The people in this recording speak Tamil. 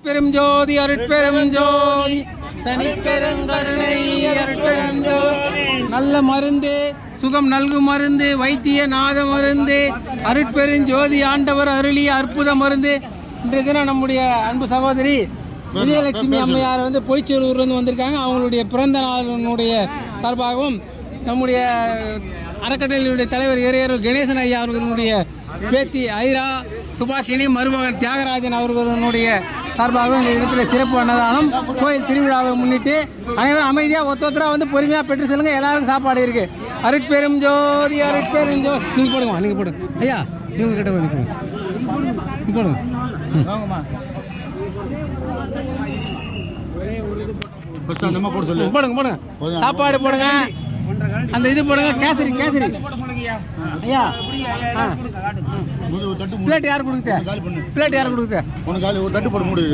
பெரும் ஜோதி அருட்பெரும் ஜோதி தனிப்பெருங்கருணை அருட்பெரும் ஜோதி நல்ல மருந்து சுகம் நல்கும் மருந்து வைத்திய நாத மருந்து அருட்பெரும் ஜோதி ஆண்டவர் அருளிய அற்புத மருந்து. இன்றைய தினம் நம்முடைய அன்பு சகோதரி விஜயலட்சுமி அம்மையார் பொய்ச்சூரிலிருந்து வந்திருக்காங்க. அவங்களுடைய பிறந்த நாளினுடைய சார்பாகவும் நம்முடைய அறக்கட்டளையுடைய தலைவர் இறையர் கணேசன் ஐயா அவர்களுடைய பேத்தி ஐரா சுபாஷினி மருமகன் தியாகராஜன் அவர்களுடைய சார்பாக இந்த இடத்துல சிறப்பு அன்னதானம் கோயில் திருவிழாவை முன்னிட்டு அனைவரும் அமைதியாக ஒருத்தராக பொறுமையாக பெற்று செல்லுங்க. எல்லாருக்கும் சாப்பாடு இருக்கு. அருட்பெரும் ஜோதி அருட்பெரும் ஜோதி. நீங்கள் போடுங்க, நீங்கள் போடுங்க ஐயா, இவங்க கிட்ட போடுங்க போடுங்க போடுங்க போடுங்க சாப்பாடு போடுங்க. அந்த இது போடுங்க, கேசரி கேசரி ஐயா. பிளேட் யார் கொடுக்குது? பிளேட் யார் கொடுக்குது? ஒரு தட்டு போட முடியுது.